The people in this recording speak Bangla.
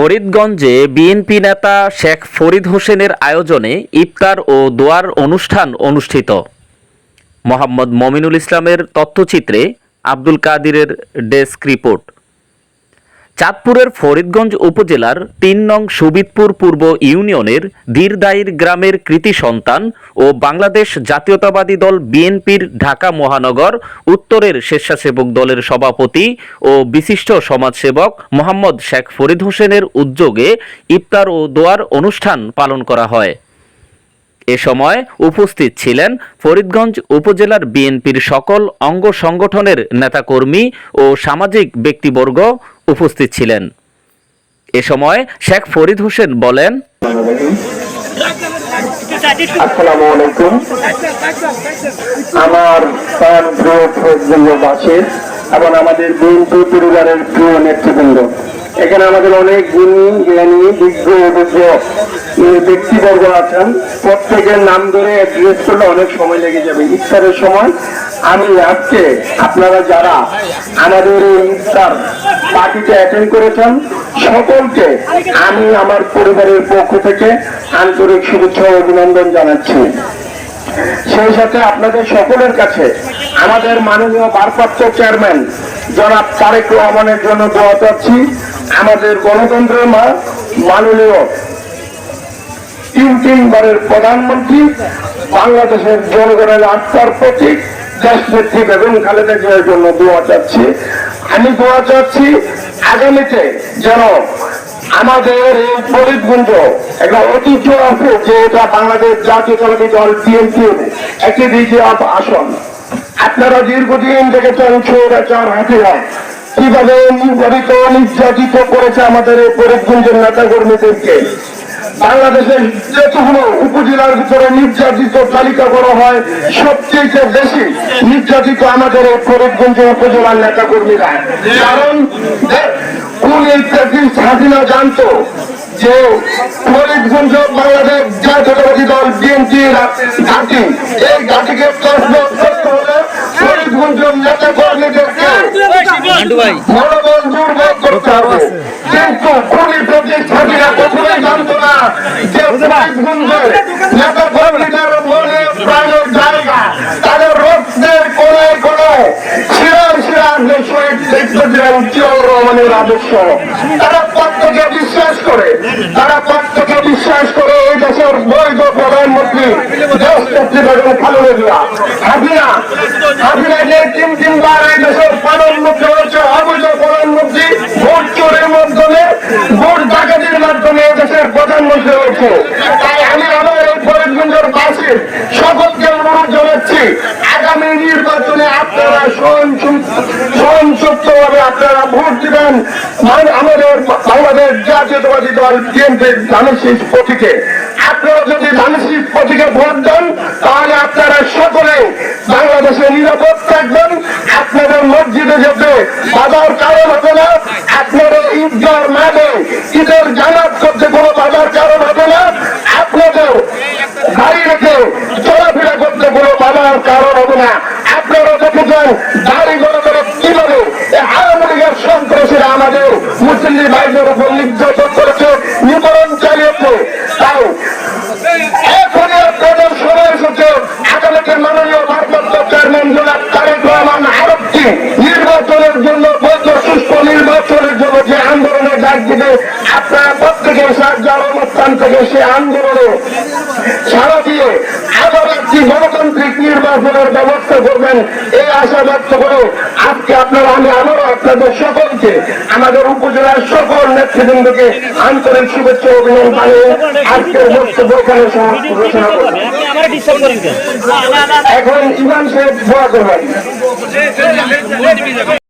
ফরিদগঞ্জে বিএনপি নেতা শেখ ফরিদ হোসেনের আয়োজনে ইফতার ও দোয়ার অনুষ্ঠান অনুষ্ঠিত। মোহাম্মদ মমিনুল ইসলামের তথ্যচিত্রে আব্দুল কাদিরের ডেস্ক রিপোর্ট। চাঁদপুরের ফরিদগঞ্জ উপজেলার ৩ নং সুবিদপুর পূর্ব ইউনিয়নের ধীরদাইর গ্রামের কৃতি সন্তান ও বাংলাদেশ জাতীয়তাবাদী দল বিএনপির ঢাকা মহানগর উত্তরের স্বেচ্ছাসেবক দলের সভাপতি ও বিশিষ্ট সমাজসেবক মোহাম্মদ শেখ ফরিদ হোসেনের উদ্যোগে ইফতার ও দোয়ার অনুষ্ঠান পালন করা হয়। এ সময় উপস্থিত ছিলেন ফরিদগঞ্জ উপজেলার বিএনপির সকল অঙ্গ সংগঠনের নেতাকর্মী ও সামাজিক ব্যক্তিবর্গ উপস্থিত ছিলেন। এ সময় শেখ ফরিদ হোসেন বলেন, আসসালামু আলাইকুম। আমার প্রিয় ফরিদগঞ্জবাসী এবং আমাদের বিএনপি পরিবারের প্রিয় নেতৃবৃন্দ, এখানে আমাদের অনেক গুণী জ্ঞানী বিজ্ঞ অভিজ্ঞ ব্যক্তিবর্গ আছেন। প্রত্যেকের নাম ধরে অ্যাড্রেস করলে অনেক সময় লেগে যাবে। ইফতারের সময় আমি আজকে আপনারা যারা আমাদের এই ইফতার পার্টিতে অ্যাটেন্ড করেছেন সকলকে আমি আমার পরিবারের পক্ষ থেকে আন্তরিক শুভেচ্ছা ও অভিনন্দন জানাচ্ছি। সেই সাথে আপনাদের সকলের কাছে আমাদের মাননীয় ভারপ্রাপ্ত চেয়ারম্যান জনাব তারেক রহমানের জন্য দোয়া চাচ্ছি। আমাদের গণতন্ত্রের মা মাননীয় তিনবারের প্রধানমন্ত্রী, বাংলাদেশের জনগণের আস্থার প্রতীক দেশনেত্রী বেগম খালেদা জিয়ার জন্য দোয়া চাচ্ছি। আমি দোয়া চাচ্ছি আগামীতে যেন আমাদের এই ফরিদগঞ্জ একটা ঐতিহ্য আছে যে এটা বাংলাদেশ জাতীয়তাবাদী দল বিএনপির একটি দ্বিতীয় আসন। আপনারা দীর্ঘদিন দেখেছেন স্বৈরাচার হাসিনা কিভাবে নির্যাতিত করেছে আমাদের এই ফরিদগঞ্জের নেতা কর্মীদেরকে। বাংলাদেশের যতগুলো উপজেলার ভিতরে নির্যাতিত তালিকা করা হয় সবচেয়ে বেশি নির্যাতিত আমাদের এই ফরিদগঞ্জ উপজেলার নেতা কর্মীরা। কারণ কোন হাসিনা জানতো যে ফরিদগঞ্জ বাংলাদেশ জাতীয়তাবাদী দল বিএনপির ঘাঁটি, এই ঘাঁটিকে ফরিদগঞ্জের নেতা কর্মীদেরকে মনোবল দুর্বল করতে হবে। কিন্তু খুনি প্রতীক হাসিনা কখনোই জানতো না যে ফরিদগঞ্জের নেতা কর্মীদের মনে প্রাণের জায়গা, তাদের রক্তের কোনায় কোনায় শিরার শহীদ প্রেসিডেন্ট জিয়াউর রহমানের আদর্শ। তারা প্রত্যেকে বিশ্বাস করে এই দেশের বৈধ প্রধানমন্ত্রী দেশনেত্রী বেগম খালেদা জিয়া হাসিনা যে তিনবার এই দেশের প্রধানমন্ত্রী হয়েছে অবৈধ প্রধানমন্ত্রী, ভোট চোরের মাধ্যমে, ভোট ডাকাতির মাধ্যমে এই দেশের প্রধানমন্ত্রী হয়েছে। তাই আমি আমার এই ফরিদগঞ্জের বাসীর সকলকে অনুরোধ জানাচ্ছি, আগামী নির্বাচনে আপনারা সহনসূক্তভাবে আপনারা ভোট দিবেন আমাদের বাংলাদেশ জাতীয়তাবাদী দল বিএনপির ধানের প্রতীকে। আপনারা যদি ধানের প্রতীকে ভোট দেন তাহলে আপনারা সকলে বাংলাদেশে নিরাপদ থাকবেন। আপনাদের মসজিদে যেতে বাধার কারণ হবে না, আপনাদের ঈদগার মাঠে ঈদের জামাত করতে কোনো বাধার কারণ হবে না, আপনাদের গাড়ি রেখে চলাফেরা করতে কোনো বাধার কারণ হবে না। আপনারা দেখেছেন গাড়ি ঘোড়া করে কিভাবে আওয়ামী লীগের সন্ত্রাসীরা আমাদের মুসলিম ভাইদের উপর নির্যাতন করেছে, নিপীড়ন চালিয়েছে। তাই এখনই আপনাদের সময় এসেছে আদালতের মাননীয় ভারপ্রাপ্ত চেয়ারম্যান জনাব তারেক রহমান আরেকটি নির্বাচনের জন্য বৈধ সুষ্ঠু নির্বাচনের জন্য যে আন্দোলনের ডাক দিবে আপনারা প্রত্যেকে জনমস্থান থেকে সে আন্দোলনে সারা দিয়ে আবার একটি গণতান্ত্রিক নির্বাচনের ব্যবস্থা করবেন এই আশা ব্যক্ত করে আজকে আমি আবারও আপনাদের সকলকে আমাদের উপজেলার সকল নেতৃবৃন্দকে আন্তরিক শুভেচ্ছা অভিনন্দন জানিয়ে আজকের বক্তব্য এখানে ঘোষণা করবেন। এখন ইমাম সাহেব দোয়া করবেন।